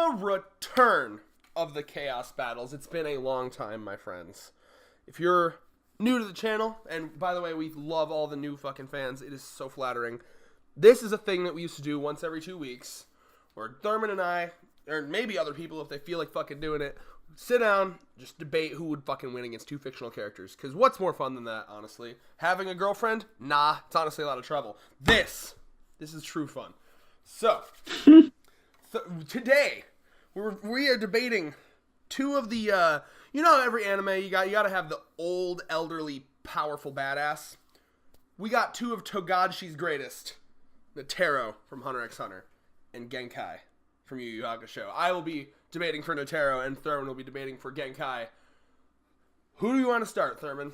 the return of the Chaos battles. It's been a long time, my friends. If you're new to the channel, and by the way, we love all the new fucking fans. It is so flattering. This is a thing that we used to do once every 2 weeks, where Thurman and I, or maybe other people if they feel like fucking doing it, sit down, just debate who would fucking win against two fictional characters. Because what's more fun than that, honestly? Having a girlfriend? Nah, it's honestly a lot of trouble. This is true fun. So, today, we are debating two of the, you know, every anime, you gotta have the old, elderly, powerful badass. We got two of Togashi's greatest, Netero from Hunter x Hunter, and Genkai from Yu Yu Hakusho. I will be debating for Netero, and Thurman will be debating for Genkai. Who do you want to start, Thurman?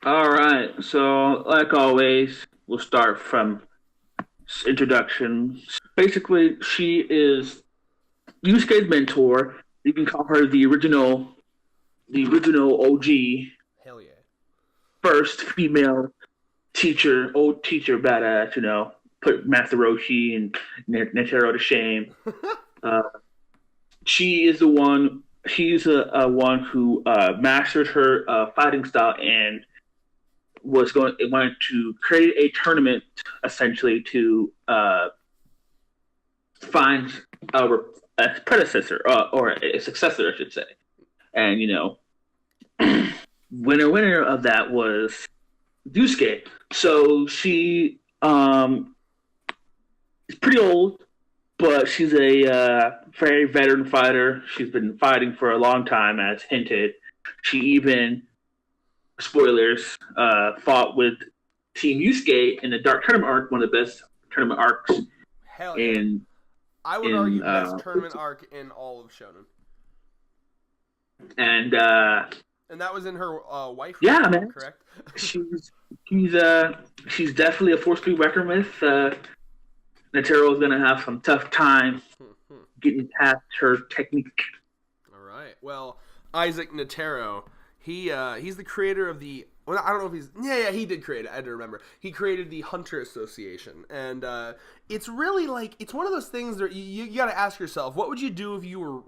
Alright, so like always, we'll start from introduction. Basically, she is Yusuke's mentor. You can call her the original OG. Hell yeah. First female teacher, old teacher badass, you know. Put Master Roshi and Netero to shame. She is the one. She's a one who mastered her fighting style and wanted to create a tournament essentially to find a predecessor or a successor, I should say. And you know, winner of that was Yusuke. So she is pretty old, but she's a very veteran fighter. She's been fighting for a long time, as hinted. She even, spoilers, fought with Team Yusuke in the Dark Tournament arc, one of the best tournament arcs. Hell yeah. I would argue best tournament arc in all of Shonen. And that was in her wife. Yeah, man. Correct. she's definitely a force to be reckoned with. Netero is gonna have some tough time getting past her technique. All right. Well, Isaac Netero, he's the creator of the. Well, I don't know if he's. Yeah, he did create it. I had to remember. He created the Hunter Association, and it's really like it's one of those things that you got to ask yourself, what would you do if you were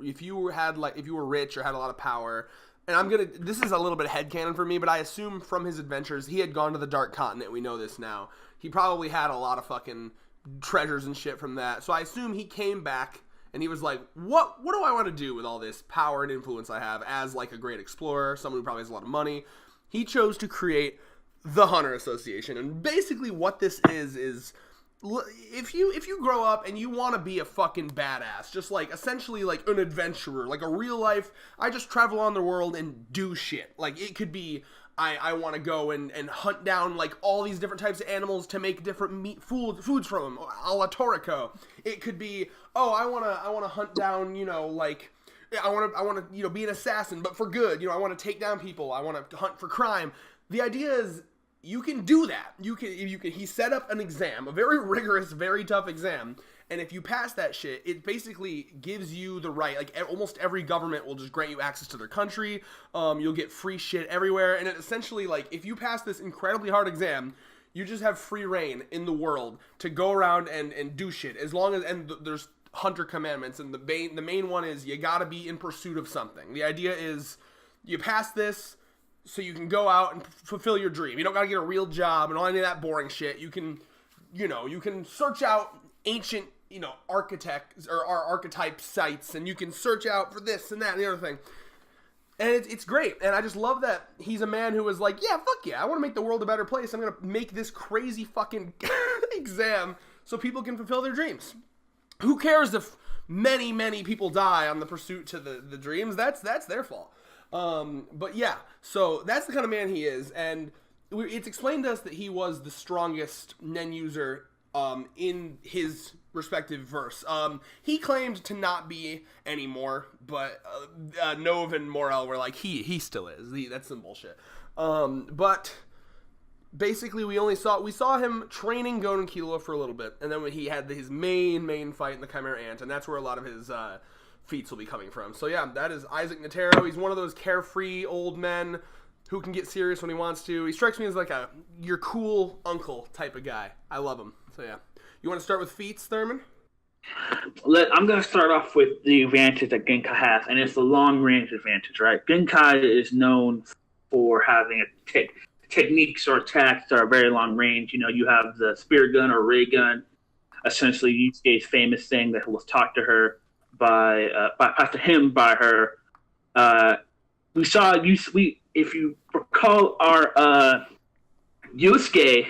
rich or had a lot of power? And this is a little bit headcanon for me, but I assume from his adventures he had gone to the Dark Continent. We know this now. He probably had a lot of fucking treasures and shit from that. So I assume he came back and he was like, what do I want to do with all this power and influence I have as like a great explorer, someone who probably has a lot of money? He chose to create the Hunter Association. And basically what this is if you grow up and you want to be a fucking badass, just like essentially like an adventurer, like a real life, I just travel on the world and do shit. Like it could be I want to go and hunt down like all these different types of animals to make different foods from them, a la Toriko. It could be, I want to hunt down, you know, like I want to you know, be an assassin but for good. You know, I want to take down people. I want to hunt for crime. The idea is you can do that. He set up an exam, a very rigorous, very tough exam. And if you pass that shit, it basically gives you the right, like almost every government will just grant you access to their country. You'll get free shit everywhere. And it essentially, like, if you pass this incredibly hard exam, you just have free reign in the world to go around and do shit. As long as, and there's hunter commandments. And the main one is you gotta be in pursuit of something. The idea is you pass this so you can go out and fulfill your dream. You don't gotta get a real job and all any of that boring shit. You can search out ancient, you know, architects or archetype sites, and you can search out for this and that and the other thing. And it's great. And I just love that he's a man who was like, yeah, fuck yeah, I want to make the world a better place. I'm going to make this crazy fucking exam so people can fulfill their dreams. Who cares if many, many people die on the pursuit to the dreams? That's their fault. But yeah, so that's the kind of man he is. And it's explained to us that he was the strongest Nen user in his respective verse. He claimed to not be anymore, but Nov and Morel were like, he still is. That's some bullshit. But basically we saw him training Gon and Killua for a little bit, and then when he had his main fight in the Chimera Ant, and that's where a lot of his feats will be coming from. So yeah, that is Isaac Netero. He's one of those carefree old men who can get serious when he wants to. He strikes me as like your cool uncle type of guy. I love him. So yeah. You want to start with feats, Thurman? I'm going to start off with the advantage that Genkai has, and it's the long range advantage, right? Genkai is known for having techniques or attacks that are very long range. You know, you have the spirit gun or ray gun, essentially Yusuke's famous thing that was taught to her by her. Uh, we saw if you recall our Yusuke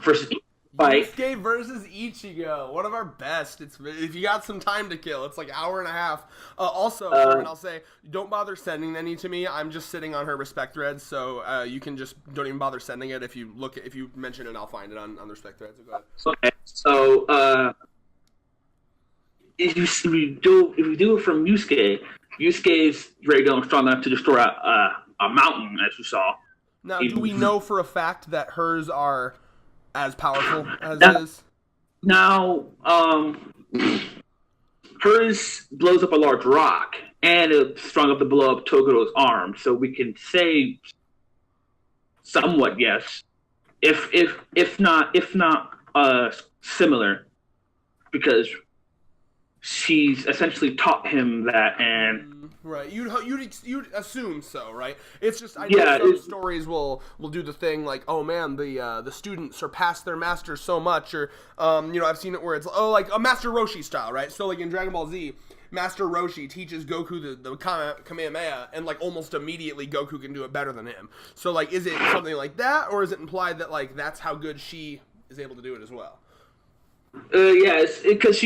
versus fight. Yusuke versus Ichigo, one of our best. It's if you got some time to kill, it's like hour and a half. Also, I'll say, don't bother sending any to me. I'm just sitting on her respect threads, so you can just don't even bother sending it. If you mention it, I'll find it on the respect threads. So go ahead. Okay, so if you do it from Yusuke's ray gun strong enough to destroy a mountain, as you saw. Now, do we know for a fact that hers are as powerful as his? Now, hers blows up a large rock, and it's strong enough to blow up Togoro's arm. So we can say, somewhat yes, if not similar, because she's essentially taught him that, and right, you'd assume so, right? It's just I know some stories will do the thing like, oh man, the student surpassed their master so much, or I've seen it where it's like a Master Roshi style, right? So like in Dragon Ball Z, Master Roshi teaches Goku the Kamehameha, and like almost immediately Goku can do it better than him. So like, is it something like that, or is it implied that like that's how good she is able to do it as well? Yes, because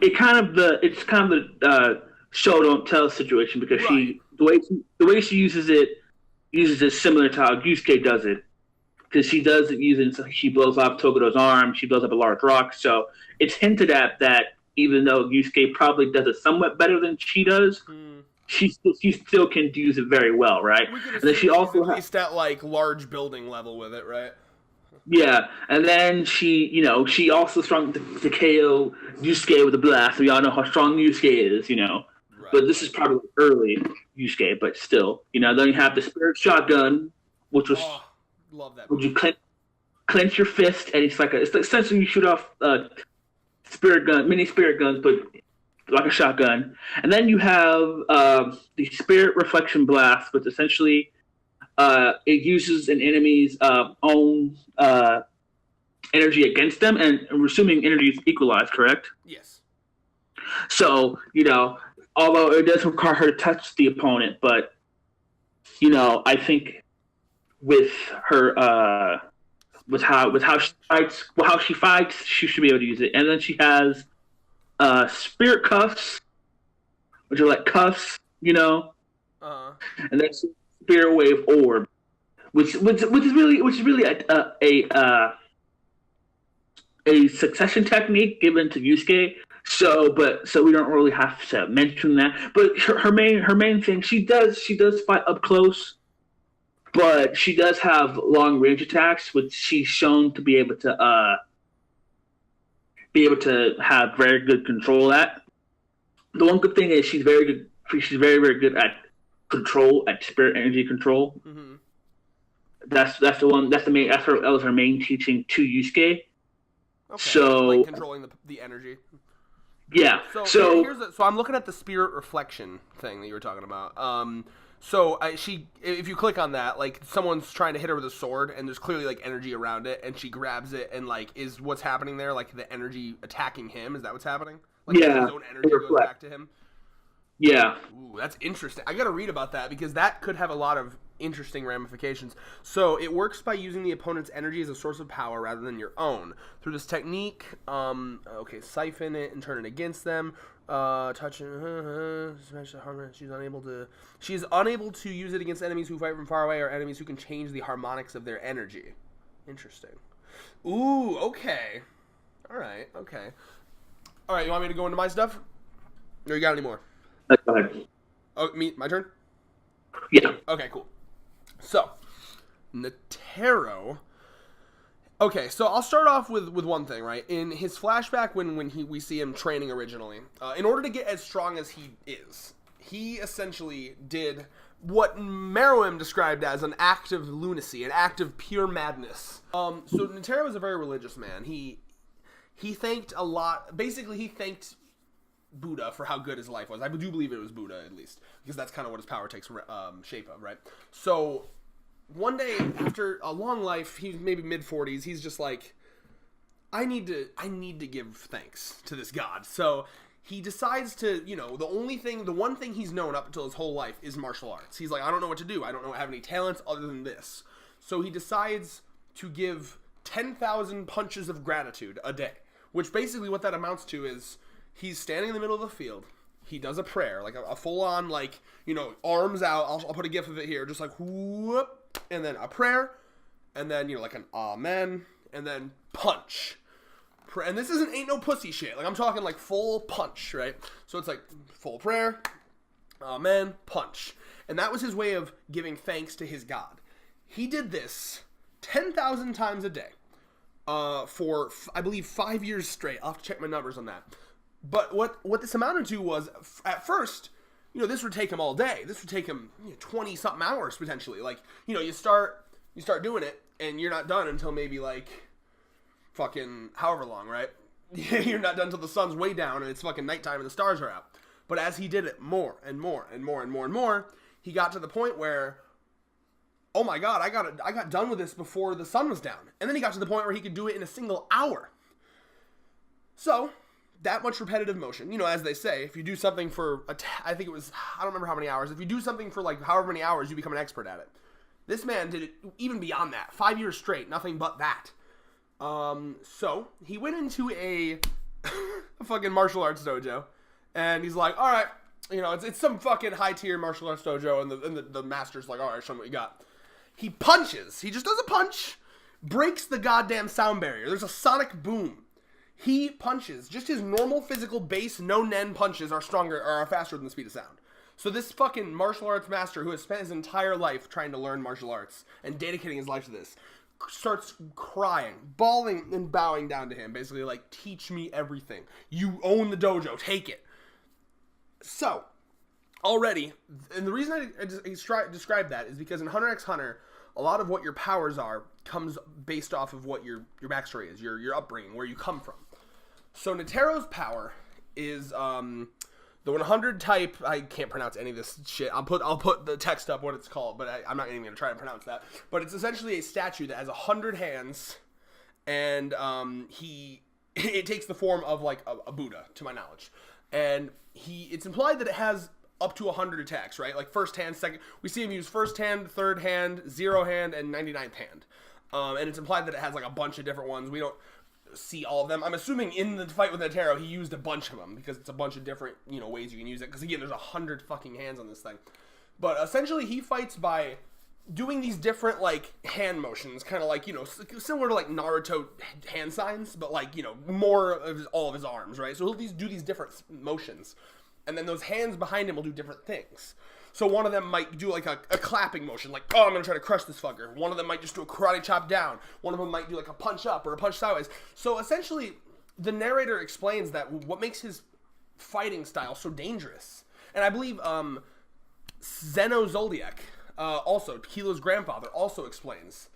it's kind of the show don't tell situation, because right. the way she uses it similar to how Yusuke does it, because she does it using, so she blows off Togoro's arm, she blows up a large rock, so it's hinted at that even though Yusuke probably does it somewhat better than she does, she still can use it very well, right? And then she also at least at like large building level with it, right? Yeah, and then she also strong to KO Yusuke with a blast. We all know how strong Yusuke is, Right. But this is probably early Yusuke, but still, Then you have the spirit shotgun, which was love that. Would you clench your fist, and it's essentially you shoot off mini spirit guns, but like a shotgun. And then you have the spirit reflection blast, which essentially. It uses an enemy's own energy against them, and we're assuming energy is equalized, correct? Yes. So, although it does require her to touch the opponent, but, I think with her, with how she fights, she should be able to use it. And then she has spirit cuffs, which are like cuffs, Uh-huh. And then spirit wave orb, which is really a succession technique given to Yusuke. So we don't really have to mention that. But her main thing, she does fight up close, but she does have long range attacks, which she's shown to be able to have very good control at. The one good thing is she's very good. She's very, very good at spirit energy control. Mm-hmm. That was her main teaching to Yusuke. Okay. So like controlling the energy. Yeah. So I'm looking at the spirit reflection thing that you were talking about. So if you click on that, like someone's trying to hit her with a sword, and there's clearly like energy around it, and she grabs it, and like is what's happening there? Like the energy attacking him? Is that what's happening? Like his own energy goes back to him. Yeah. Ooh, that's interesting. I gotta read about that, because that could have a lot of interesting ramifications. So it works by using the opponent's energy as a source of power rather than your own. Through this technique, siphon it and turn it against them. Touching, smash the harmonics. She is unable to use it against enemies who fight from far away or enemies who can change the harmonics of their energy. Interesting. Ooh, okay. All right, okay. All right, you want me to go into my stuff? Or you got any more? Go ahead. Oh, my turn? Yeah. Okay, cool. So, Netero. Okay, so I'll start off with one thing, right? In his flashback, when we see him training originally, in order to get as strong as he is, he essentially did what Meruem described as an act of lunacy, an act of pure madness. So Netero was a very religious man. he thanked a lot. Basically, he thanked Buddha for how good his life was. I do believe it was Buddha, at least, because that's kind of what his power takes shape of, right? So one day, after a long life, he's maybe mid-40s, he's just like, I need to give thanks to this god. So he decides to, the one thing he's known up until his whole life is martial arts. He's like, I don't know what to do. I don't have any talents other than this. So he decides to give 10,000 punches of gratitude a day, which basically what that amounts to is he's standing in the middle of the field. He does a prayer, like a full-on, like, arms out. I'll put a gif of it here, just like, whoop, and then a prayer, and then, like an amen, and then punch. And this ain't no pussy shit. Like, I'm talking like full punch, right? So it's like full prayer, amen, punch. And that was his way of giving thanks to his god. He did this 10,000 times a day for, I believe, 5 years straight. I'll have to check my numbers on that. But what this amounted to was, at first, this would take him all day. This would take him 20-something hours, potentially. Like, you start doing it, and you're not done until maybe, like, fucking however long, right? You're not done until the sun's way down, and it's fucking nighttime, and the stars are out. But as he did it more and more and more and more and more, he got to the point where, oh my god, I got done with this before the sun was down. And then he got to the point where he could do it in a single hour. So that much repetitive motion, as they say, if you do something for, I think it was, I don't remember how many hours, if you do something for like however many hours, you become an expert at it. This man did it even beyond that, 5 years straight, nothing but that. So he went into a fucking martial arts dojo, and he's like, all right, it's some fucking high tier martial arts dojo, and the master's like, all right, show me what you got. He punches, he just does a punch, breaks the goddamn sound barrier. There's a sonic boom. He punches. Just his normal physical base, no nen punches are faster than the speed of sound. So this fucking martial arts master who has spent his entire life trying to learn martial arts and dedicating his life to this starts crying, bawling, and bowing down to him. Basically like, teach me everything. You own the dojo. Take it. So, already, and the reason I describe that is because in Hunter x Hunter, a lot of what your powers are comes based off of what your backstory is, your upbringing, where you come from. So Netero's power is the 100 type. I can't pronounce any of this shit. I'll put the text up what it's called, but I'm not even going to try to pronounce that. But it's essentially a statue that has 100 hands, and it takes the form of like a Buddha, to my knowledge. And it's implied that it has up to 100 attacks, right? Like first hand, second. We see him use first hand, third hand, 0 hand, and 99th hand. And it's implied that it has like a bunch of different ones. We don't see all of them. I'm assuming in the fight with Netero, he used a bunch of them because it's a bunch of different, ways you can use it. Because again, there's 100 fucking hands on this thing. But essentially, he fights by doing these different like hand motions, kind of like similar to like Naruto hand signs, but like more of all of his arms, right? So he'll do these different motions, and then those hands behind him will do different things. So one of them might do like a clapping motion, like, oh, I'm going to try to crush this fucker. One of them might just do a karate chop down. One of them might do like a punch up or a punch sideways. So essentially, the narrator explains that what makes his fighting style so dangerous. And I believe Zeno Zoldyak, also Kilo's grandfather, also explains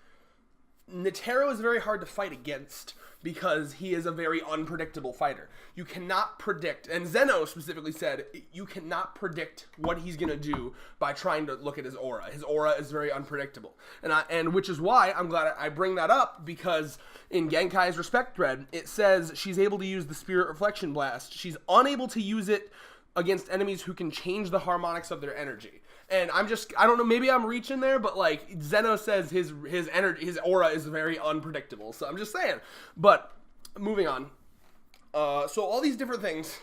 Netero is very hard to fight against because he is a very unpredictable fighter. You cannot predict, and Zeno specifically said, you cannot predict what he's going to do by trying to look at his aura. His aura is very unpredictable. And which is why I'm glad I bring that up, because in Genkai's Respect thread, it says she's able to use the Spirit Reflection Blast. She's unable to use it against enemies who can change the harmonics of their energy. And I don't know, maybe I'm reaching there, but like Zeno says his energy, his aura is very unpredictable. So I'm just saying. But moving on. So all these different things,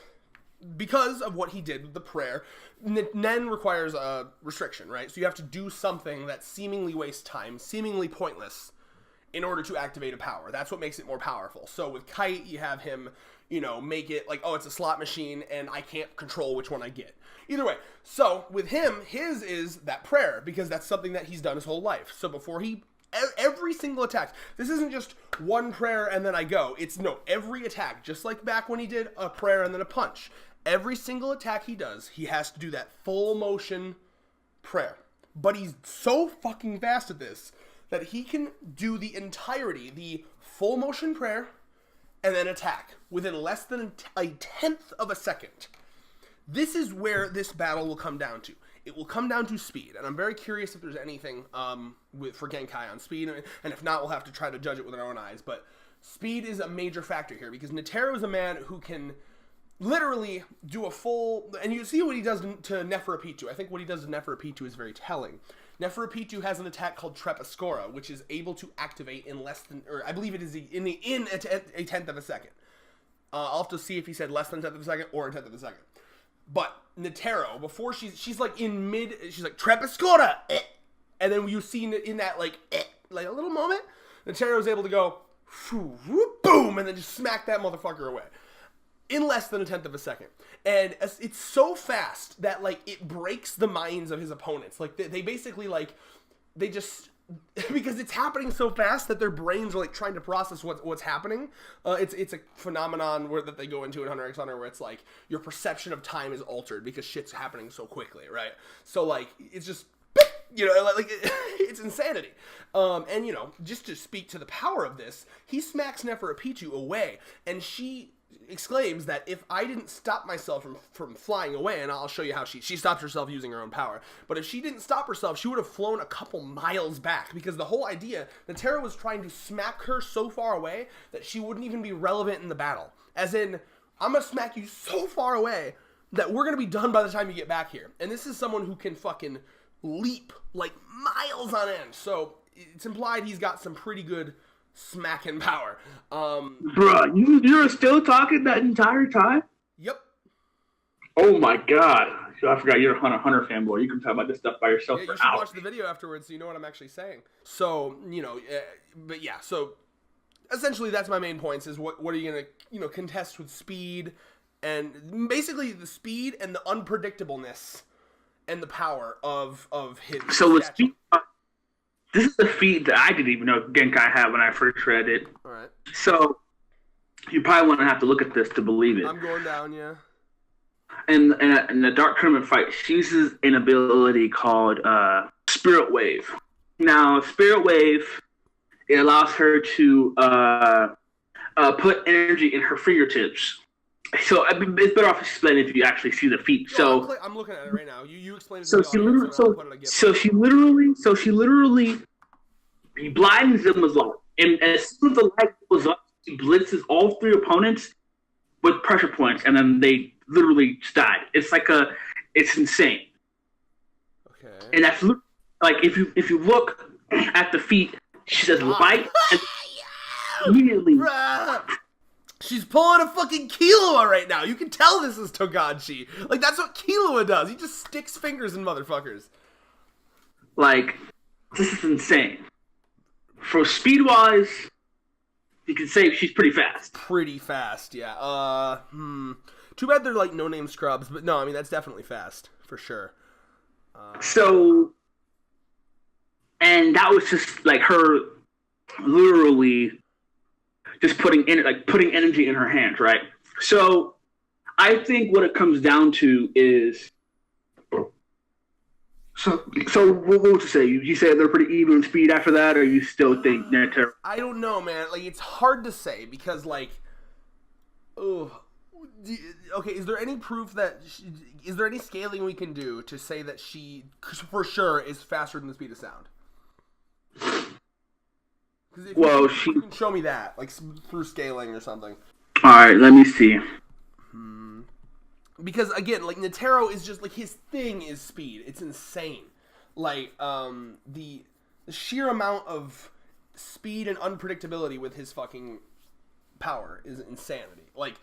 because of what he did with the prayer, Nen requires a restriction, right? So you have to do something that seemingly wastes time, seemingly pointless, in order to activate a power. That's what makes it more powerful. So with Kite, you have him, make it like, oh, it's a slot machine, and I can't control which one I get. Either way, so with him, his is that prayer, because that's something that he's done his whole life. So before every single attack, this isn't just one prayer and then I go. It's every attack, just like back when he did a prayer and then a punch. Every single attack he does, he has to do that full motion prayer. But he's so fucking fast at this that he can do the entirety, the full motion prayer, and then attack within less than a tenth of a second. This is where this battle will come down to. It will come down to speed, and I'm very curious if there's anything for Genkai on speed, and if not, we'll have to try to judge it with our own eyes, but speed is a major factor here, because Netero is a man who can literally do a full, and you see what he does to Neferupitu. I think what he does to Neferupitu is very telling. Neferupitu has an attack called Trepiscora, which is able to activate in less than, or I believe it is in a tenth of a second. I'll have to see if he said less than a tenth of a second or a tenth of a second. But Netero, before she's like in mid, she's like Trepiscora, and then you see in that like a little moment, Netero is able to go boom, and then just smack that motherfucker away in less than a tenth of a second. And it's so fast that like it breaks the minds of his opponents. Like they basically like they just. Because it's happening so fast that their brains are like trying to process what's happening. It's a phenomenon that they go into in Hunter x Hunter where it's like your perception of time is altered because shit's happening so quickly, right? So like it's just like it's insanity. And just to speak to the power of this, he smacks Neferupitu away, and she exclaims that if I didn't stop myself from flying away, and I'll show you how she stopped herself using her own power, but if she didn't stop herself, she would have flown a couple miles back, because the whole idea, Netero was trying to smack her so far away that she wouldn't even be relevant in the battle. As in, I'm gonna smack you so far away that we're gonna be done by the time you get back here. And this is someone who can fucking leap like miles on end, so it's implied he's got some pretty good smacking power. Bruh, you're still talking that entire time? Yep. Oh my god. I forgot you're a Hunter fanboy. You can talk about this stuff by yourself for hours. You should watch the video afterwards so you know what I'm actually saying. So, but yeah, so essentially that's my main points is what are you going to, contest with speed, and basically the speed and the unpredictableness and the power of his So with speed, this is a feat that I didn't even know Genkai had when I first read it. All right. So you probably want to have to look at this to believe it. I'm going down, yeah. In the Dark Tournament fight, she uses an ability called Spirit Wave. Now, Spirit Wave, it allows her to put energy in her fingertips. So I mean, it's better off explaining if you actually see the feat. So I'm looking at it right now. You explain it. So she literally blinds them with light, and as soon as the light goes up, she blitzes all three opponents with pressure points, and then they literally just died. It's insane. Okay. And that's like if you look at the feat, she says light, and immediately. She's pulling a fucking Killua right now. You can tell this is Togashi. Like, that's what Killua does. He just sticks fingers in motherfuckers. Like, this is insane. For speed-wise, you can say she's pretty fast. Pretty fast, yeah. Too bad they're, like, no-name scrubs. But, no, I mean, that's definitely fast. For sure. And that was just, like, her literally just putting energy in her hands, right? So I think what it comes down to is so what would you say? You say they're pretty even in speed after that, or you still think Netero? I don't know, man. Like, it's hard to say because, like, okay, is there any proof that is there any scaling we can do to say that she for sure is faster than the speed of sound? Well, you can show me that, like, through scaling or something. All right, let me see. Because, again, like, Netero is just, like, his thing is speed. It's insane. Like, the sheer amount of speed and unpredictability with his fucking power is insanity. Like,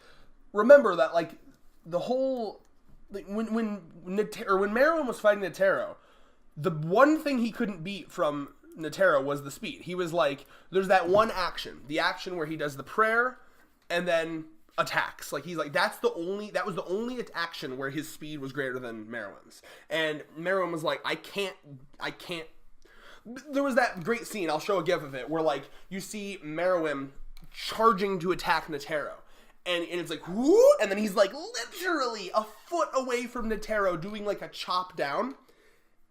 remember that, like, the whole... Like, when Meruem was fighting Netero, the one thing he couldn't beat from Netero was the speed. He was like, there's that one action, the action where he does the prayer and then attacks. Like, he's like, that was the only action where his speed was greater than Meruem's. And Meruem was like, I can't. There was that great scene, I'll show a gif of it, where, like, you see Meruem charging to attack Netero. And it's like, whoo, and then he's like literally a foot away from Netero doing like a chop down.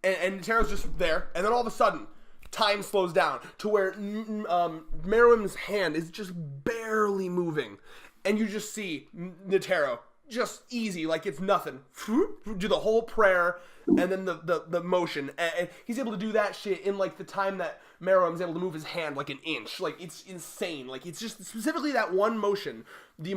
And Netero's just there. And then all of a sudden, time slows down to where Meruem's hand is just barely moving, and you just see Netero just easy, like it's nothing, do the whole prayer, and then the motion, and he's able to do that shit in like the time that Meruem's able to move his hand like an inch. Like, it's insane. Like, it's just specifically that one motion, the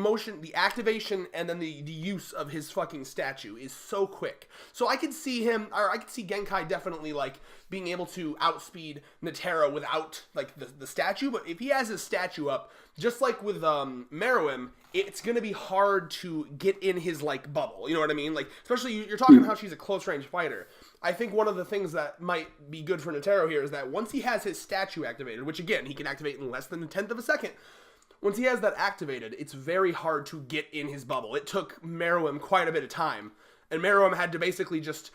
activation, and then the use of his fucking statue is so quick. So I could see Genkai definitely like being able to outspeed Netero without like the statue. But if he has his statue up, just like with Meruem, it's gonna be hard to get in his like bubble. You know what I mean? Like, especially you're talking about how she's a close range fighter. I think one of the things that might be good for Netero here is that once he has his statue activated, which again he can activate in less than a tenth of a second. Once he has that activated, it's very hard to get in his bubble. It took Meruem quite a bit of time, and Meruem had to basically just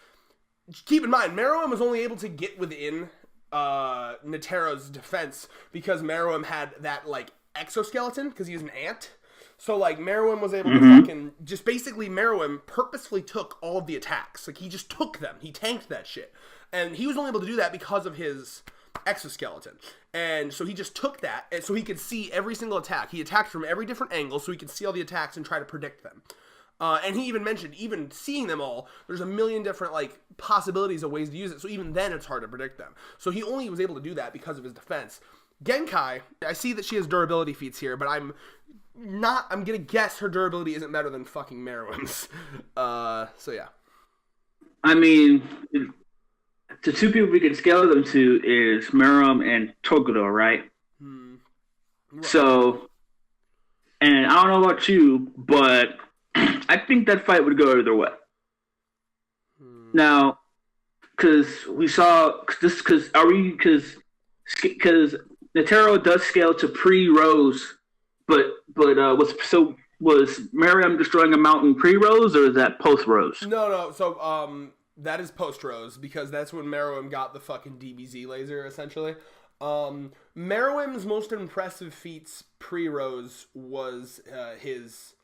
keep in mind Meruem was only able to get within Netero's defense because Meruem had that like exoskeleton because he's an ant. So, like, Meruem was able to fucking... Just basically, Meruem purposefully took all of the attacks. Like, he just took them. He tanked that shit. And he was only able to do that because of his exoskeleton. And so he just took that, and so he could see every single attack. He attacked from every different angle, so he could see all the attacks and try to predict them. And he even mentioned, even seeing them all, there's a million different, like, possibilities of ways to use it. So even then, it's hard to predict them. So he only was able to do that because of his defense. Genkai, I see that she has durability feats here, but I'm gonna guess her durability isn't better than fucking Meruem's. So yeah. I mean, the two people we can scale them to is Meruem and Toguro, right? Right. So, and I don't know about you, but I think that fight would go either way. Now, because Netero does scale to pre-Rose, but was Meruem destroying a mountain pre-Rose, or is that post-Rose? No. So that is post-Rose, because that's when Meruem got the fucking DBZ laser, essentially. Meruem's most impressive feats pre-Rose was his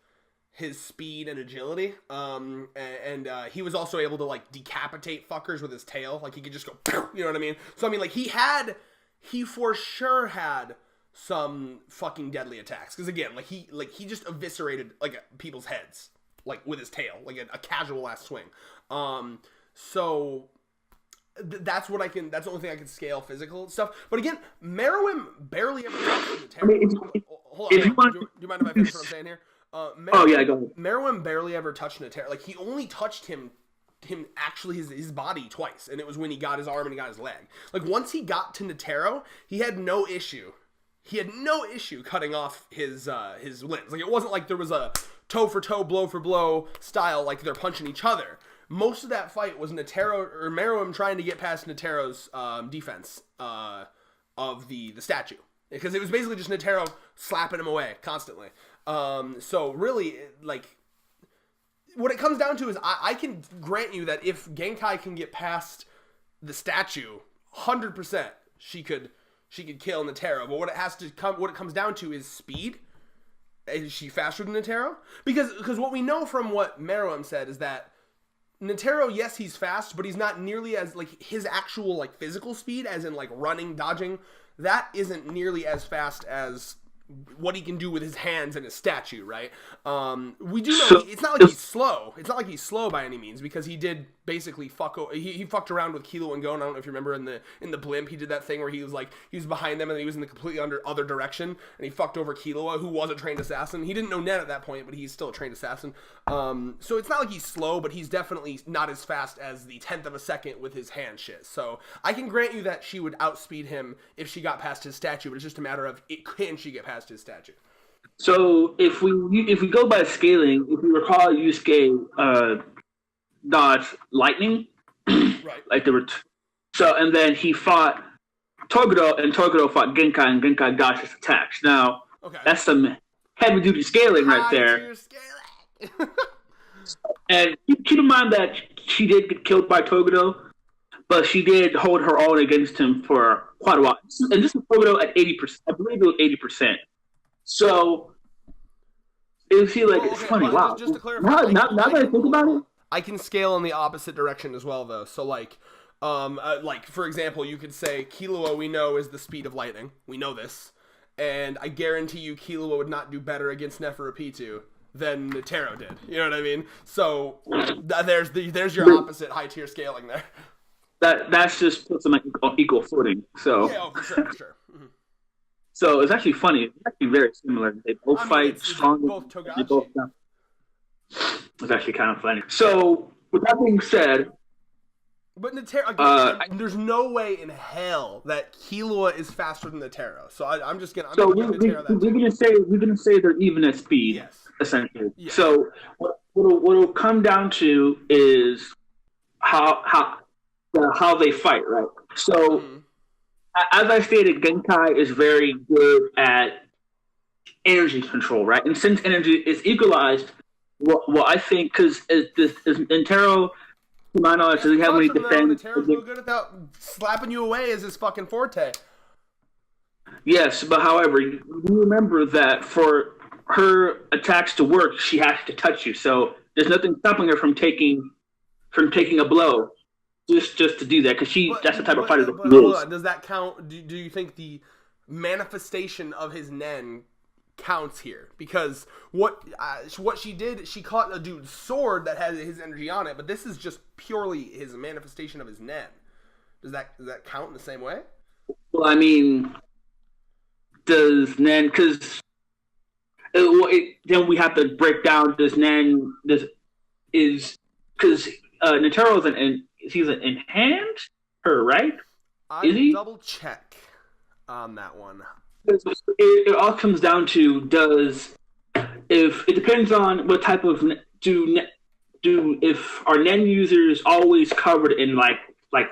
speed and agility, and he was also able to like decapitate fuckers with his tail. Like, he could just go, you know what I mean? So I mean, like, he for sure had some fucking deadly attacks, because again, he just eviscerated like people's heads like with his tail, like a casual ass swing. So that's the only thing I can scale physical stuff. But again, Meruem barely ever touched Netero. Hold on, do you mind if I finish what I'm saying here? Oh yeah, go ahead. Meruem barely ever touched Netero. Like, he only touched him actually his body twice, and it was when he got his arm and he got his leg. Like, once he got to Netero, he had no issue cutting off his limbs. Like, it wasn't like there was a toe for toe, blow for blow style, like they're punching each other. Most of that fight was Meruem trying to get past Netero's defense of the statue, because it was basically just Netero slapping him away constantly. So really, like, what it comes down to is I can grant you that if Genkai can get past the statue, 100% she could kill Netero. But what it comes down to is speed. Is she faster than Netero? Because what we know from what Meruem said is that Netero, yes, he's fast, but he's not nearly as, like, his actual, like, physical speed, as in, like, running, dodging, that isn't nearly as fast as what he can do with his hands and his statue, right? We do know it's not like he's slow. It's not like he's slow by any means, because he did basically he fucked around with Kilo and Gon. I don't know if you remember in the blimp, he did that thing where he was behind them and he was in the completely other direction, and he fucked over Killua, who was a trained assassin. He didn't know Net at that point, but he's still a trained assassin. So it's not like he's slow, but he's definitely not as fast as the 10th of a second with his hand shit. So I can grant you that she would outspeed him if she got past his statue, but it's just a matter of can she get past his statue. So if we go by scaling, if you recall, Yusuke dodged lightning, right? Like there were and then he fought Toguro, and Toguro fought Genkai, and Genkai dodged his attacks. Now, that's some heavy duty scaling right there. And keep in mind that she did get killed by Toguro, but she did hold her own against him for quite a while. And this is Toguro at 80%. I believe it was 80%. So it feels like it's funny. Wow. Just to clarify, now that I think about it, I can scale in the opposite direction as well, though. So, like, Like, for example, you could say Killua we know is the speed of lightning. We know this. And I guarantee you Killua would not do better against Neferupitu than Netero did. You know what I mean? So there's your opposite high tier scaling there. That's just puts them on equal footing. So yeah, for sure. Mm-hmm. So it's actually funny. It's actually very similar. They both fight strong. Both Togashi. It's actually kind of funny. So with that being said, but Netero, there's no way in hell that Killua is faster than Netero. So I'm just gonna. We're gonna say they're even at speed. Yes. Essentially. Yes. So what'll come down to is how they fight, right? So, as I stated, Genkai is very good at energy control, right? And since energy is equalized, what I think, because is Netero, to my knowledge, doesn't have any defense. Netero's no good at that. Slapping you away is his fucking forte. Yes, but however, you remember that for her attacks to work, she has to touch you. So there's nothing stopping her from taking a blow. Just to do that, because that's the type of fighter that she is. Does that count? Do you think the manifestation of his nen counts here? Because what she did, she caught a dude's sword that has his energy on it, but this is just purely his manifestation of his nen. Does that count in the same way? Well, I mean, does nen, because then we have to break down does nen is because Netero is an enhanced her, right? Is he? Double check on that one. It all comes down to if it depends on what type of if our nen users always covered in like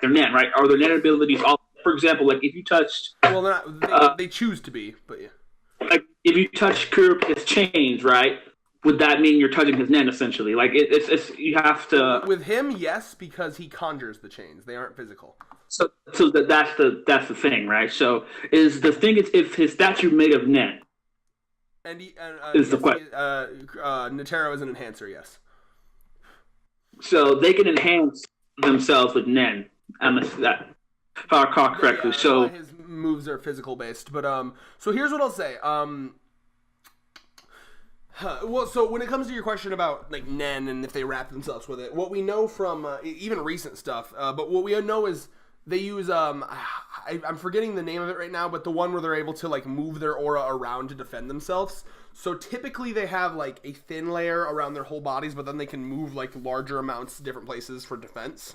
their nen, right? Are their nen abilities all? For example, like if you touched, they choose to be, but yeah. Like if you touch Kurapika's chains, right? Would that mean you're touching his nen essentially? Like it's you have to. With him, yes, because he conjures the chains. They aren't physical. So that's the thing, right? So is the thing is if his statue made of nen. And is the question. Netero is an enhancer, yes. So they can enhance themselves with nen. If I recall correctly. So his moves are physical based, but so here's what I'll say. Well, so when it comes to your question about like nen and if they wrap themselves with it, what we know from even recent stuff, but what we know is they use I'm forgetting the name of it right now, but the one where they're able to like move their aura around to defend themselves. So typically they have like a thin layer around their whole bodies, but then they can move like larger amounts to different places for defense.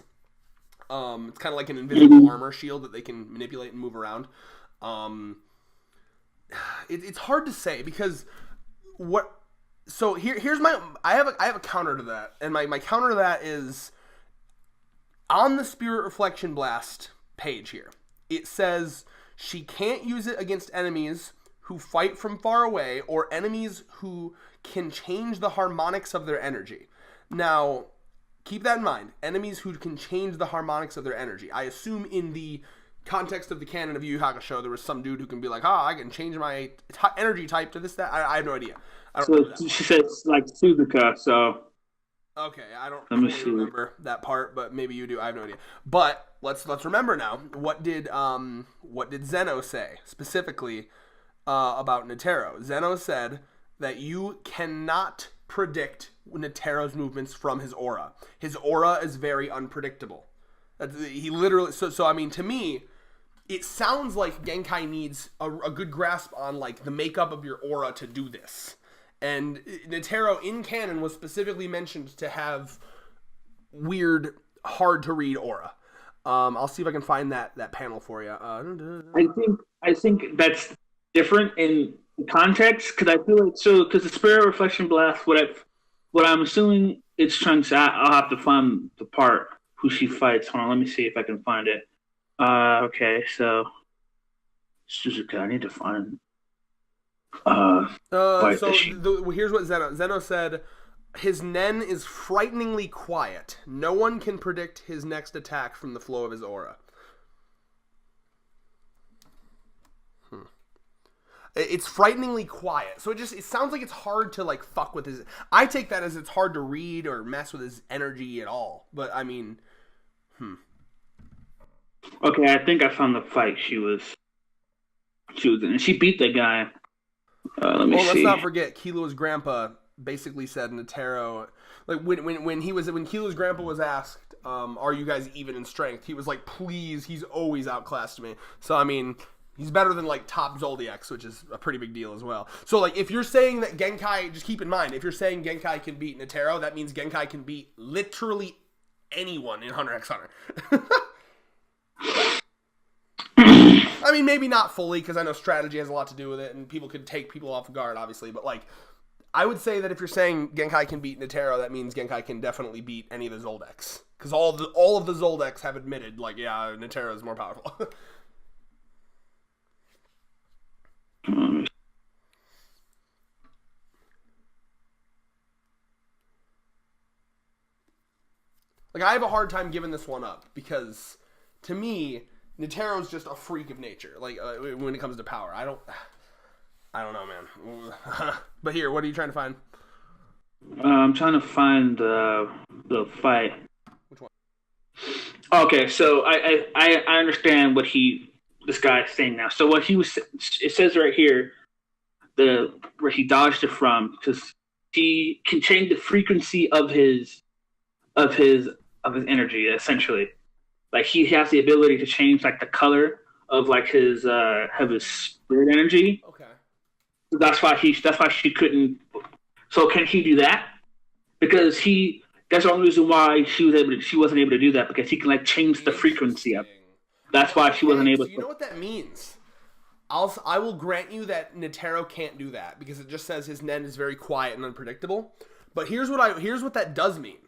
It's kind of like an invisible armor shield that they can manipulate and move around. It's hard to say because what. So here's I have a counter to that, and my counter to that is on the Spirit Reflection Blast page here. It says she can't use it against enemies who fight from far away or enemies who can change the harmonics of their energy. Now, keep that in mind. Enemies who can change the harmonics of their energy. I assume in the context of the canon of Yu Yu Hakusho, there was some dude who can be like, I can change my energy type to this, that. I have no idea. So she says like Suzuka, so. Okay, I don't really remember that part, but maybe you do. I have no idea. But let's remember now. What did Zeno say specifically about Netero? Zeno said that you cannot predict Netero's movements from his aura. His aura is very unpredictable. He literally. So I mean, to me, it sounds like Genkai needs a good grasp on like the makeup of your aura to do this. And Netero in canon was specifically mentioned to have weird, hard to read aura. I'll see if I can find that panel for you. I think that's different in context because I feel like because the Spirit Reflection Blast, what I'm assuming it's trying to say, I'll have to find the part who she fights. Hold on, let me see if I can find it. Okay, so Suzuka, I need to find. Here's what Zeno said. His nen is frighteningly quiet. No one can predict his next attack from the flow of his aura. It's frighteningly quiet. So it sounds like it's hard to like fuck with his. I take that as it's hard to read or mess with his energy at all. But I mean, Okay, I think I found the fight she was in. She beat that guy. Let me Well, let's see. not forget Kilo's grandpa basically said Netero, like when Kilo's grandpa was asked, "Are you guys even in strength?" He was like, "Please, he's always outclassed me." So I mean, he's better than like top Zoldyx, which is a pretty big deal as well. So like, if you're saying that Genkai, just keep in mind, if you're saying Genkai can beat Netero, that means Genkai can beat literally anyone in Hunter x Hunter. I mean, maybe not fully because I know strategy has a lot to do with it, and people could take people off guard, obviously. But like, I would say that if you're saying Genkai can beat Netero, that means Genkai can definitely beat any of the Zoldyx because all of the Zoldyx have admitted, like, yeah, Netero is more powerful. Like, I have a hard time giving this one up because, to me, Netero's just a freak of nature. Like, when it comes to power, I don't know, man. But here, what are you trying to find? I'm trying to find the fight. Which one? Okay, so I understand what this guy is saying now. So what he was it says right here the where he dodged it from because he can change the frequency of his of his energy essentially. Like he has the ability to change like the color of his spirit energy. Okay. That's why she couldn't. So can he do that? Because he that's the only reason why she wasn't able to do that because he can like change the frequency of it. Interesting. That's why she wasn't Okay, so able you to. know what that means? I will grant you that Netero can't do that because it just says his Nen is very quiet and unpredictable. But here's what that does mean.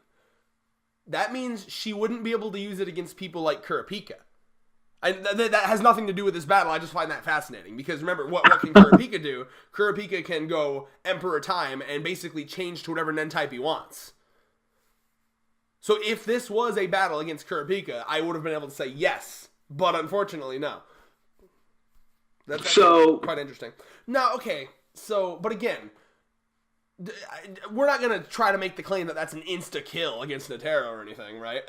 That means she wouldn't be able to use it against people like Kurapika. That has nothing to do with this battle. I just find that fascinating because remember what can Kurapika do? Kurapika can go Emperor Time and basically change to whatever Nen type he wants. So if this was a battle against Kurapika, I would have been able to say yes, but unfortunately, no. That's actually So quite interesting. No, okay. So, but again, we're not gonna try to make the claim that that's an insta kill against Netero or anything, right?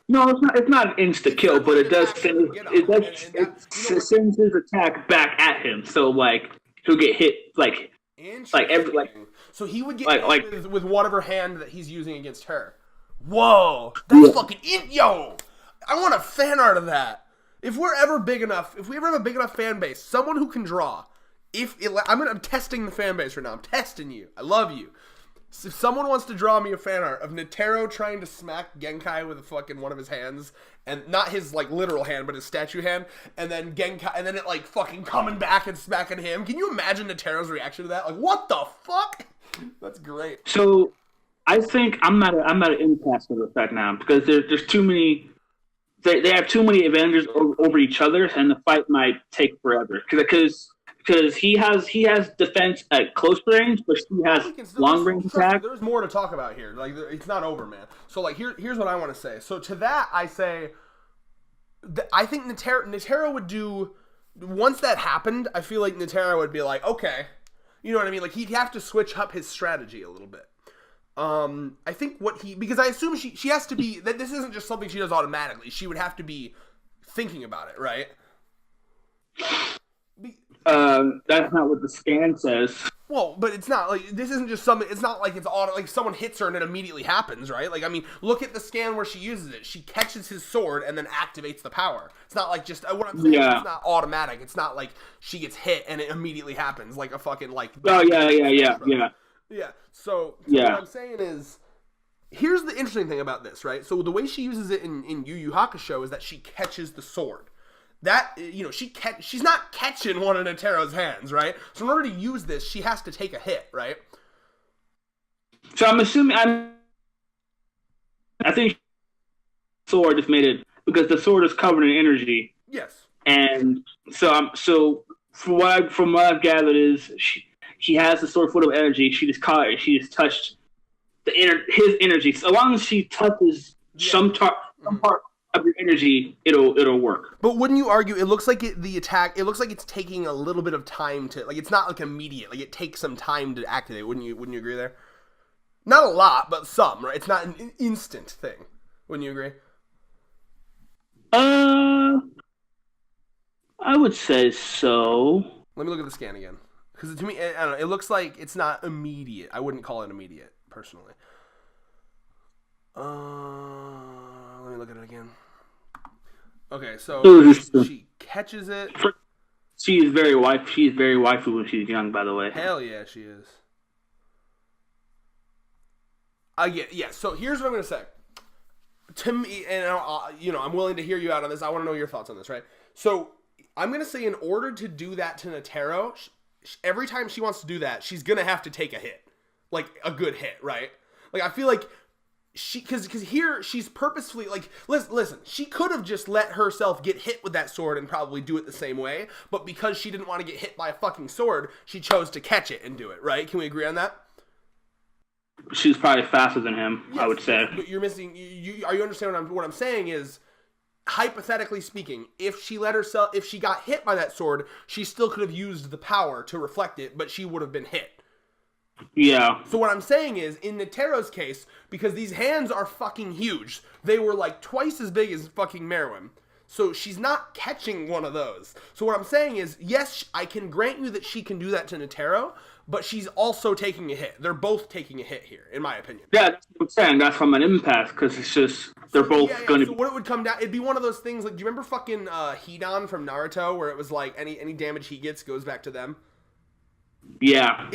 no, it's not an insta It kill, says but his it does attack send doesn't get on it him, does and it, that you know what? sends his attack back at him. So like he'll get hit every Interesting. So he would get like hit with whatever hand that he's using against her. Whoa, that's yeah. fucking yo. I want a fan art of that. If we're ever big enough, if we ever have a big enough fan base, someone who can draw. I'm testing the fan base right now. I'm testing you. I love you. So if someone wants to draw me a fan art of Netero trying to smack Genkai with a fucking one of his hands, and not his like literal hand, but his statue hand, and then Genkai, and then it like fucking coming back and smacking him. Can you imagine Netero's reaction to that? Like, what the fuck? That's great. So I think I'm at an impasse with that now because there's too many. They have too many advantages over each other, and the fight might take forever because he has defense at close range, but she has Well, we can still long range trust me. attack. There's more to talk about here. Like, it's not over, man. So, like, here's what I want to say. So, to that, I say, I think Netero would do. Once that happened, I feel like Netero would be like, okay, you know what I mean? Like, he'd have to switch up his strategy a little bit. I think because I assume she has to be that this isn't just something she does automatically. She would have to be thinking about it, right? That's not what the scan says. Well, but it's not like this isn't just something. It's not like it's auto. Like someone hits her and it immediately happens, right? Like I mean, look at the scan where she uses it. She catches his sword and then activates the power. It's not like just what I'm saying. Yeah. It's not automatic. It's not like she gets hit and it immediately happens like a fucking like. Oh yeah. Yeah. So Yeah. what I'm saying is, here's the interesting thing about this, right? So the way she uses it in Yu Yu Hakusho is that she catches the sword. That she's not catching one of Netero's hands, right? So in order to use this, she has to take a hit, right? So I'm assuming I think sword just made it because the sword is covered in energy, Yes. and so from what I've gathered is she has the sword full of energy. She just caught it. She just touched his energy. So long as she touches some part of your energy, it'll work. But wouldn't you argue it looks like the attack? It looks like it's taking a little bit of time to like. It's not like immediate. Like it takes some time to activate. Wouldn't you agree there? Not a lot, but some. Right? It's not an instant thing. Wouldn't you agree? I would say so. Let me look at the scan again. Because to me, I don't know, it looks like it's not immediate. I wouldn't call it immediate, personally. Let me look at it again. Okay, so she catches it. She is very waifu when she's young, by the way. Hell yeah, she is. Yeah. So here's what I'm gonna say. To me, and I'm willing to hear you out on this. I want to know your thoughts on this, right? So I'm gonna say, in order to do that to Netero, every time she wants to do that, she's gonna have to take a hit, like a good hit, right? Like I feel like because here she's purposefully like, listen, she could have just let herself get hit with that sword and probably do it the same way, but because she didn't want to get hit by a fucking sword, she chose to catch it and do it, right? Can we agree on that? She's probably faster than him, yes, I would say. But you're missing. Are you understanding what I'm saying? Is hypothetically speaking, if she got hit by that sword, she still could have used the power to reflect it, but she would have been hit. Yeah. So what I'm saying is, in Netero's case, because these hands are fucking huge, they were like twice as big as fucking Meruem. So she's not catching one of those. So what I'm saying is, yes, I can grant you that she can do that to Netero, but she's also taking a hit. They're both taking a hit here, in my opinion. Yeah, that's what I'm saying. That's from an impasse, because it's just, they're both going to... So what it would come down, it'd be one of those things, like, do you remember fucking Hidan from Naruto, where it was like, any damage he gets goes back to them? Yeah.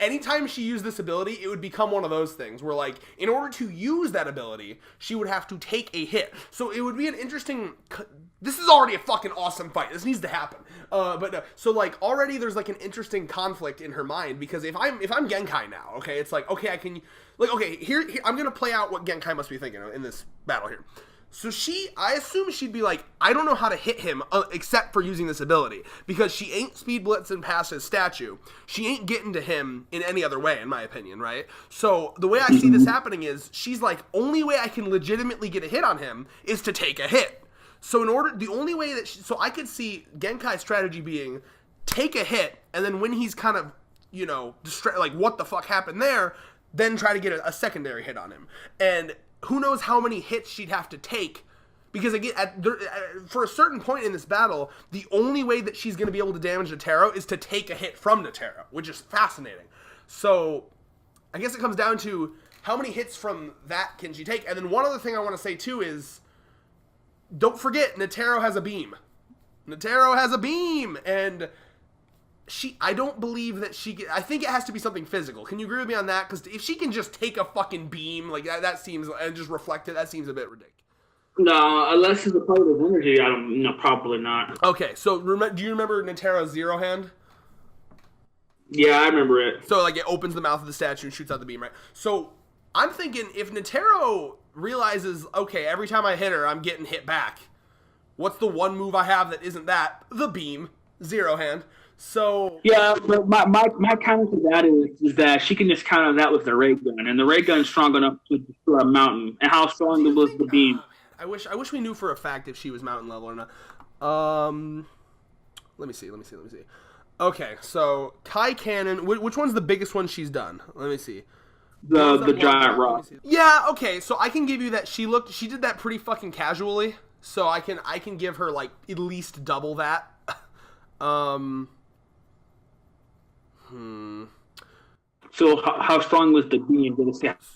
Anytime she used this ability, it would become one of those things where, like, in order to use that ability, she would have to take a hit. So it would be an interesting... This is already a fucking awesome fight. This needs to happen. But no. So, like, already there's, like, an interesting conflict in her mind, because if I'm Genkai now, okay, it's like, okay, I can... Like, okay, here I'm gonna play out what Genkai must be thinking in this battle here. So I assume she'd be like, I don't know how to hit him except for using this ability, because she ain't speed blitzing past his statue. She ain't getting to him in any other way, in my opinion, right? So the way I see this happening is, she's like, only way I can legitimately get a hit on him is to take a hit. So the only way that so I could see Genkai's strategy being, take a hit, and then when he's kind of, like, what the fuck happened there, then try to get a secondary hit on him. And who knows how many hits she'd have to take, because again, for a certain point in this battle, the only way that she's going to be able to damage Netero is to take a hit from Netero, which is fascinating. So I guess it comes down to how many hits from that can she take. And then one other thing I want to say too is, don't forget, Netero has a beam. Netero has a beam, and I don't believe that I think it has to be something physical. Can you agree with me on that? Because if she can just take a fucking beam, like, that seems, and just reflect it, that seems a bit ridiculous. No, unless it's a part of energy, probably not. Okay, so do you remember Netero's Zero Hand? Yeah, I remember it. So, like, it opens the mouth of the statue and shoots out the beam, right? So, I'm thinking, if Netero realizes, okay, every time I hit her, I'm getting hit back, what's the one move I have that isn't that? The beam. Zero Hand. So yeah, but my counter to that is that she can just counter that with the ray gun, and the ray gun's strong enough to destroy a mountain. And how strong was the beam? I wish we knew for a fact if she was mountain level or not. Let me see. Okay, so Kai Cannon. Which one's the biggest one she's done? Let me see. The giant rock. Yeah. Okay, so I can give you that she did that pretty fucking casually. So I can give her, like, at least double that. So how strong was the beam?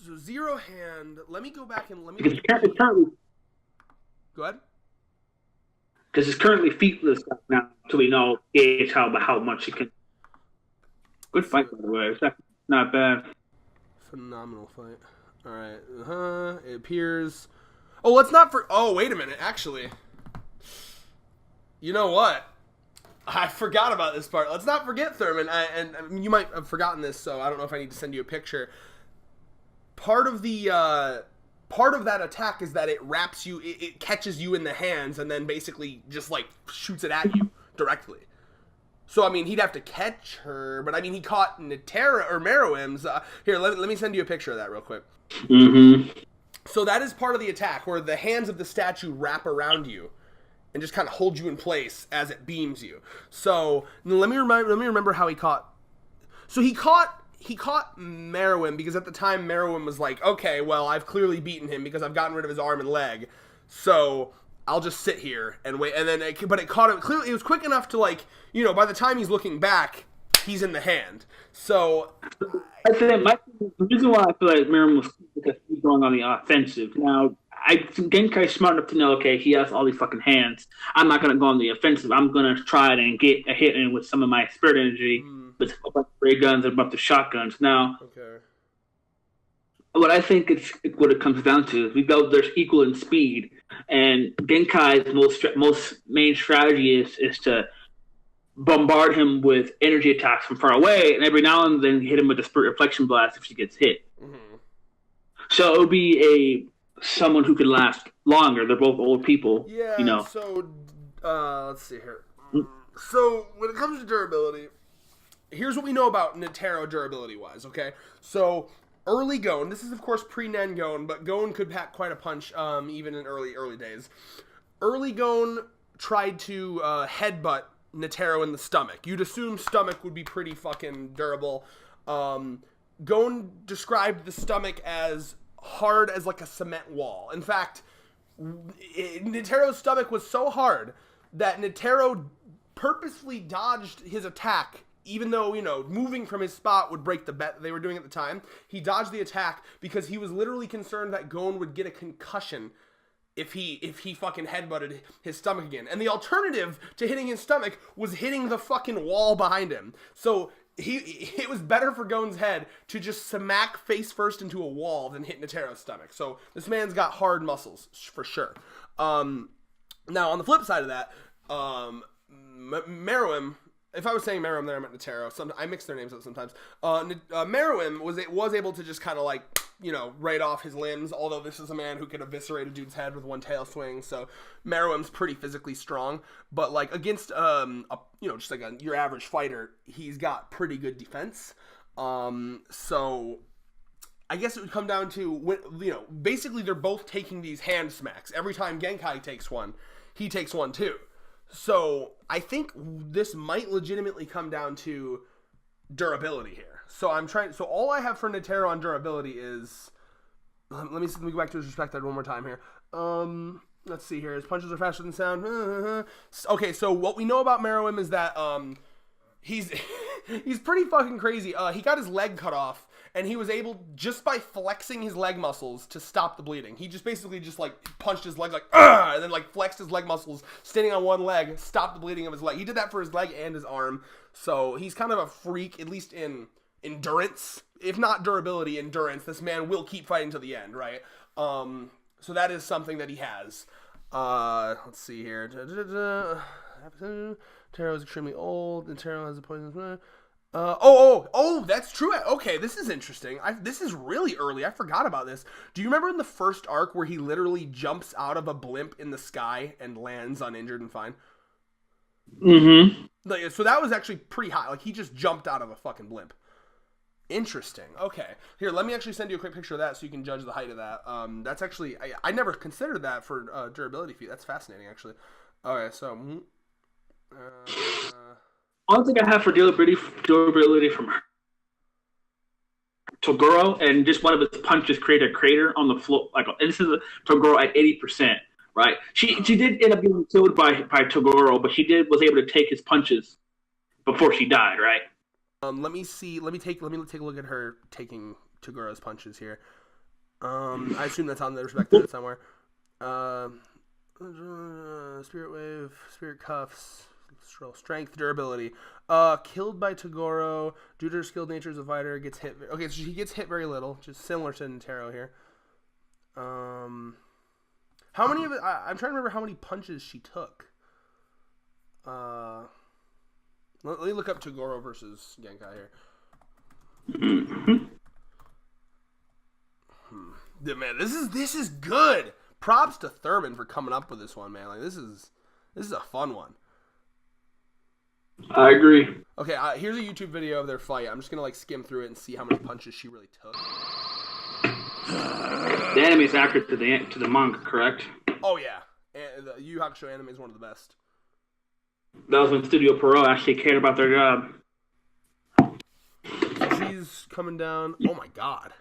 So Zero Hand. Let me go back and Because it's currently. Go ahead. Because it's currently featless now, so we know gauge how much it can. Good fight, by the way. It's not bad. Phenomenal fight. All right. It appears. Oh, let's not Oh, wait a minute. Actually, you know what? I forgot about this part. Let's not forget, Thurman, and you might have forgotten this, so I don't know if I need to send you a picture. Part of that attack is that it wraps you, it catches you in the hands, and then basically just, like, shoots it at you directly. So, I mean, he'd have to catch her, but, I mean, he caught Netero, or Meruem's. Here, let me send you a picture of that real quick. Mm-hmm. So that is part of the attack, where the hands of the statue wrap around you and just kind of hold you in place as it beams you. So let me remember how he caught. So he caught Meruem, because at the time Meruem was like, okay, well, I've clearly beaten him because I've gotten rid of his arm and leg. So I'll just sit here and wait. And then, but it caught him. Clearly, it was quick enough to like, by the time he's looking back, he's in the hand. So I think the reason why I feel like Miram was because he's going on the offensive. Now, I think Genkai's smart enough to know, okay, he has all these fucking hands. I'm not going to go on the offensive. I'm going to try and get a hit in with some of my spirit energy with a bunch of ray guns and a bunch of shotguns. Now, what I think what it comes down to is there's equal in speed, and Genkai's most main strategy is to bombard him with energy attacks from far away, and every now and then hit him with a spirit reflection blast if she gets hit. So it would be someone who could last longer. They're both old people. Yeah. So let's see here. So when it comes to durability, here's what we know about Netero durability wise. Okay, so early Gon. This is of course pre-Nen Gon, but Gon could pack quite a punch even in early days. Early Gon tried to headbutt Netero in the stomach. You'd assume stomach would be pretty fucking durable. Gon described the stomach as hard as like a cement wall. In fact, Netero's stomach was so hard that Netero purposefully dodged his attack, even though, moving from his spot would break the bet that they were doing at the time. He dodged the attack because he was literally concerned that Gon would get a concussion if he fucking headbutted his stomach again. And the alternative to hitting his stomach was hitting the fucking wall behind him. So it was better for Gon's head to just smack face first into a wall than hit Netero's stomach. So this man's got hard muscles for sure. Now on the flip side of that, Meruem, if I was saying Meruem there, I meant Netero. I mix their names up sometimes. Meruem was able to just kind of like, right off his limbs, although this is a man who could eviscerate a dude's head with one tail swing, so Meruem's pretty physically strong, but like against just like your average fighter, he's got pretty good defense. So I guess it would come down to, basically they're both taking these hand smacks. Every time Genkai takes one, he takes one too. So I think this might legitimately come down to durability here. So all I have for Netero on durability is, let me go back to his respect one more time here. Let's see here. His punches are faster than sound. Okay, so what we know about Meruem is that he's pretty fucking crazy. He got his leg cut off, and he was able, just by flexing his leg muscles, to stop the bleeding. He just basically punched his leg and then flexed his leg muscles, standing on one leg, stopped the bleeding of his leg. He did that for his leg and his arm. So he's kind of a freak, at least in endurance, if not durability, endurance. This man will keep fighting to the end, right? So that is something that he has. Let's see here. Netero is extremely old. Netero has a poison. That's true. Okay, this is interesting. This is really early. I forgot about this. Do you remember in the first arc where he literally jumps out of a blimp in the sky and lands uninjured and fine? So that was actually pretty high. Like, he just jumped out of a fucking blimp. Interesting. Okay. Here, let me actually send you a quick picture of that so you can judge the height of that. That's actually, I never considered that for durability feat. That's fascinating, actually. Okay, so one thing I have for durability from Toguro, and just one of his punches created a crater on the floor. Like, and this is Toguro at 80%, right? She did end up being killed by Toguro, but was able to take his punches before she died, right? Let me take a look at her taking Togoro's punches here. I assume that's on the respected somewhere. Spirit wave, spirit cuffs, strength, durability. Killed by Toguro due to her skilled nature as a fighter. Gets hit. Okay, so she gets hit very little, just similar to Netero here. How many of it? I'm trying to remember how many punches she took. Let me look up Toguro versus Genkai here. Yeah, man, this is good. Props to Thurman for coming up with this one, man. Like, this is a fun one. I agree. Okay, here's a YouTube video of their fight. I'm just gonna skim through it and see how many punches she really took. The anime is accurate to the manga, correct? Oh yeah, and the Yu Yu Hakusho anime is one of the best. That was when Studio Pierrot actually cared about their job. She's coming down. Oh my god.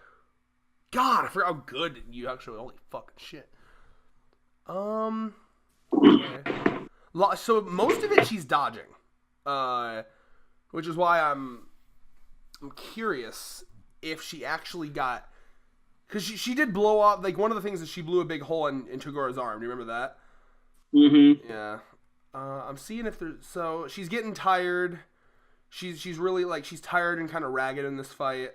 I forgot how good Yu Yu Hakusho is. Holy fucking shit. Okay. So most of it she's dodging, which is why I'm curious if she actually got, because she did blow up, like one of the things is she blew a big hole in Togoro's arm. Do you remember that? Mm-hmm. Yeah. I'm seeing if there's, so she's getting tired. She's really like, she's tired and kind of ragged in this fight.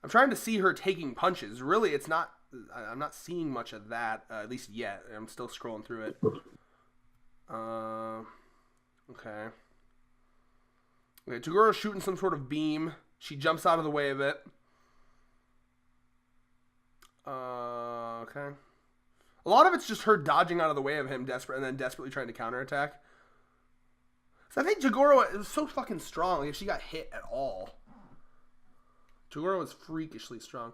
I'm trying to see her taking punches. Really, it's not. I'm not seeing much of that, at least yet. I'm still scrolling through it. Okay. Okay, Togoro's shooting some sort of beam. She jumps out of the way of it. Okay. A lot of it's just her dodging out of the way of him, and then desperately trying to counterattack. So I think Toguro is so fucking strong. Like, if she got hit at all, Toguro is freakishly strong.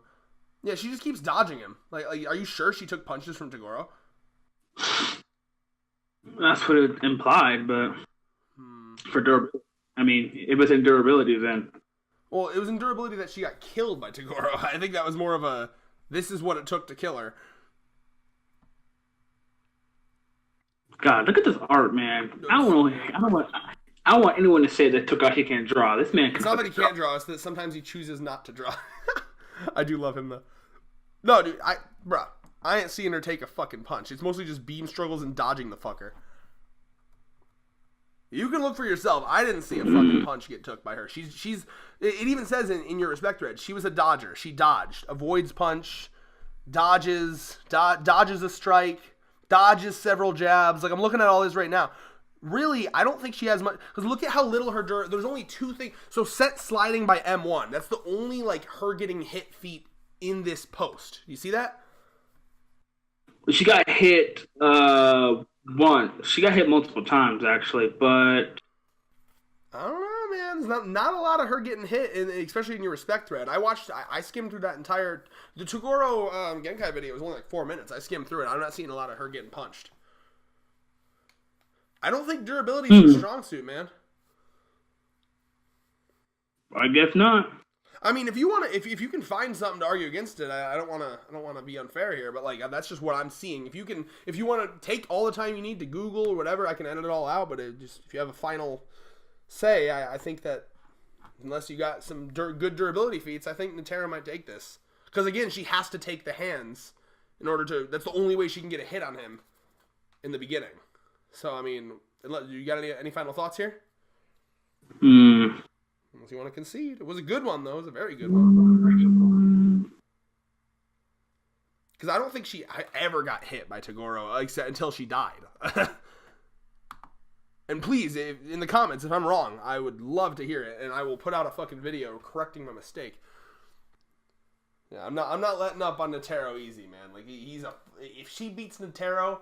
Yeah, she just keeps dodging him. Like, are you sure she took punches from Toguro? That's what it implied, but for durability, I mean, it was in durability then. Well, it was in durability that she got killed by Toguro. I think that was more of a, this is what it took to kill her. God, look at this art, man. I don't want anyone to say that Togashi can't draw. This man can. It's not that he can't draw, it's that sometimes he chooses not to draw. I do love him though. No, dude, I ain't seeing her take a fucking punch. It's mostly just beam struggles and dodging the fucker. You can look for yourself. I didn't see a fucking punch get took by her. She's. It even says in your respect thread, she was a dodger. She dodged, avoids punch, dodges a strike, dodges several jabs. Like, I'm looking at all this right now. Really, I don't think she has much, because look at how little there's only two things. So set sliding by M1. That's the only, like, her getting hit feat in this post. You see that? She got hit once. She got hit multiple times, actually, but I don't know, man. There's not a lot of her getting hit, especially in your respect thread. I skimmed through that entire, the Toguro Genkai video was only like 4 minutes. I skimmed through it. I'm not seeing a lot of her getting punched. I don't think durability is a strong suit, man. I guess not. I mean, if you want to, if you can find something to argue against it, I don't want to be unfair here, but like, that's just what I'm seeing. If you want to take all the time you need to Google or whatever, I can edit it all out. But if you have a final say, I think that unless you got some good durability feats, I think Netero might take this, because again, she has to take the hands in order to. That's the only way she can get a hit on him in the beginning. So I mean, you got any final thoughts here? Unless you want to concede. It was a good one, though. It was a very good one. Because I don't think she ever got hit by Toguro until she died. And please, in the comments, if I'm wrong, I would love to hear it, and I will put out a fucking video correcting my mistake. Yeah, I'm not letting up on Netero easy, man. Like, if she beats Netero,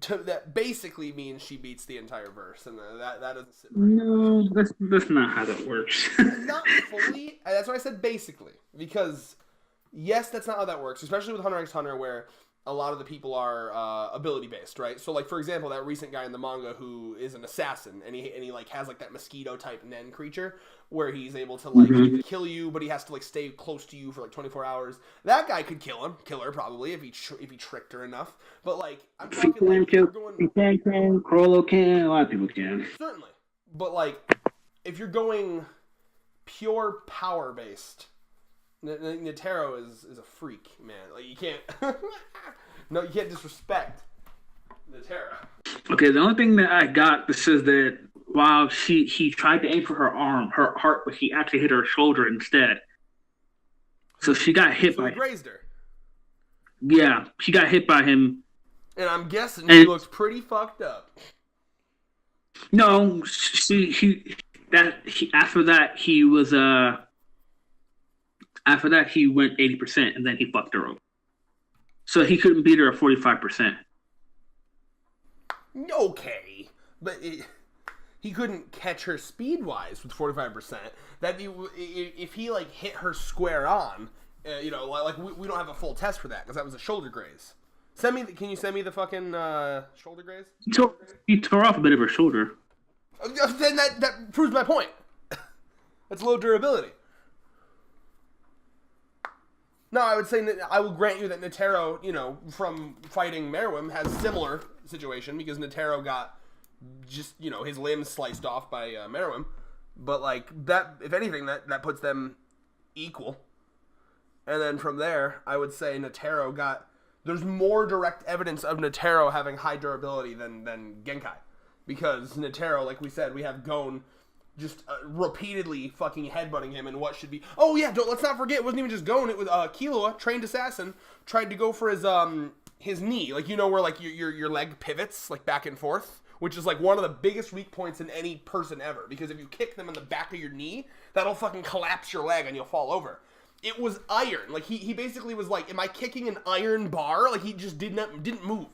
that basically means she beats the entire verse, and that doesn't sit right. No, that's not how that works. Not fully. That's why I said basically, because yes, that's not how that works, especially with Hunter x Hunter, where a lot of the people are ability based, right? So, like, for example, that recent guy in the manga who is an assassin, and he like has like that mosquito type Nen creature where he's able to like kill you, but he has to like stay close to you for like 24 hours. That guy could kill her probably if he tricked her enough. But like, I'm talking like, Crollo can, a lot of people can. Certainly, but like, if you're going pure power based, Netero is a freak, man. Like, you can't. No, you can't disrespect Netero. Okay, the only thing that I got that says that while he tried to aim for her arm, her heart, but he actually hit her shoulder instead. So she got hit by. He grazed her. Yeah, she got hit by him. And I'm guessing she looks pretty fucked up. No, after that he was After that, he went 80%, and then he fucked her up. So he couldn't beat her at 45%. Okay, but he couldn't catch her speed-wise with 45%. If he like hit her square on, like we don't have a full test for that because that was a shoulder graze. Can you send me the fucking shoulder graze? He tore off a bit of her shoulder. Then that proves my point. That's low durability. No, I would say I will grant you that Netero, you know, from fighting Meruem has similar situation because Netero got just, you know, his limbs sliced off by Meruem. But like that, if anything, that puts them equal. And then from there, I would say Netero got. There's more direct evidence of Netero having high durability than Genkai, because Netero, like we said, we have Gon just repeatedly fucking headbutting him in what should be. Oh yeah, let's not forget, it wasn't even just Gon. It was Killua, trained assassin, tried to go for his knee, like, you know, where like your leg pivots like back and forth, which is like one of the biggest weak points in any person ever, because if you kick them in the back of your knee, that'll fucking collapse your leg and you'll fall over. It was iron. Like, he basically was like, am I kicking an iron bar? Like, he just didn't move.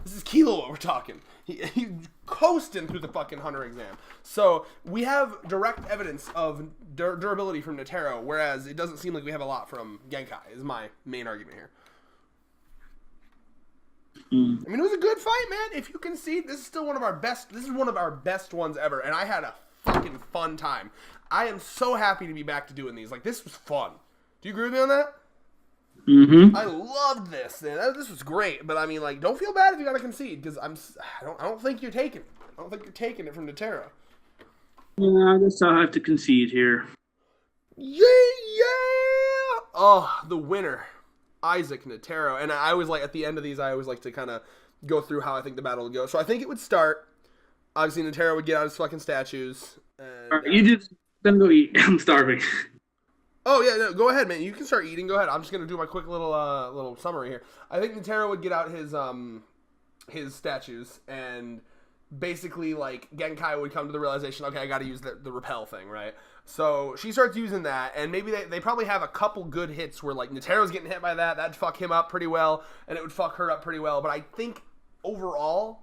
This is Killua we're talking. He coasting through the fucking Hunter exam. So, we have direct evidence of durability from Netero, whereas it doesn't seem like we have a lot from Genkai, is my main argument here. I mean, it was a good fight, man. If you concede, this is still one of our best. This is one of our best ones ever, and I had a fucking fun time. I am so happy to be back to doing these. Like, this was fun. Do you agree with me on that? Mm-hmm. I loved this. Man. This was great, but I mean, like, don't feel bad if you gotta concede, because I don't think you're taking it. I don't think you're taking it from Netero. Yeah, I guess I'll have to concede here. Yeah. Oh, the winner, Isaac Netero. And I always like, at the end of these, I always like to kind of go through how I think the battle would go. So I think it would start. Obviously, Netero would get out his fucking statues. And, all right, you just gonna go eat. I'm starving. Oh yeah, no, go ahead, man. You can start eating. Go ahead. I'm just gonna do my quick little summary here. I think Netero would get out his statues, and basically like Genkai would come to the realization, okay, I got to use the repel thing, right? So she starts using that, and maybe they probably have a couple good hits where like Netero's getting hit by that'd fuck him up pretty well, and it would fuck her up pretty well. But I think overall,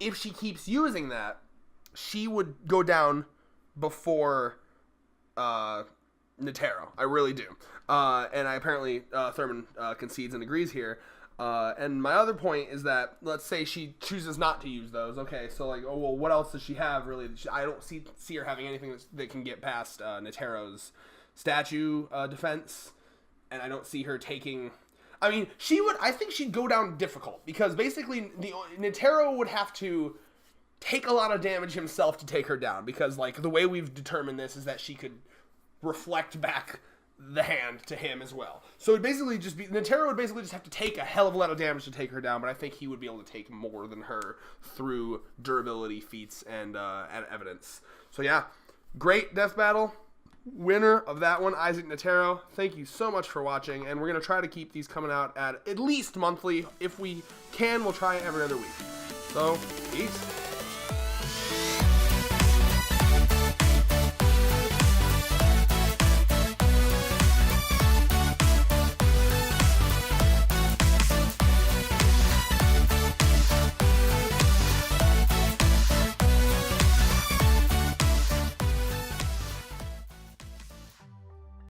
if she keeps using that, she would go down before Netero. I really do. And I apparently Thurman concedes and agrees here. And my other point is that, let's say she chooses not to use those. Okay, so like, oh well, what else does she have really? I don't see her having anything that can get past Netero's statue defense, and I don't see her taking. I mean, I think she'd go down difficult, because basically Netero would have to take a lot of damage himself to take her down, because like the way we've determined this is that she could reflect back the hand to him as well. So it basically just be Netero would basically just have to take a hell of a lot of damage to take her down, but I think he would be able to take more than her through durability feats and evidence. So yeah, great death battle. Winner of that one, Isaac Netero. Thank you so much for watching, and we're going to try to keep these coming out at least monthly. If we can, we'll try it every other week. So, peace.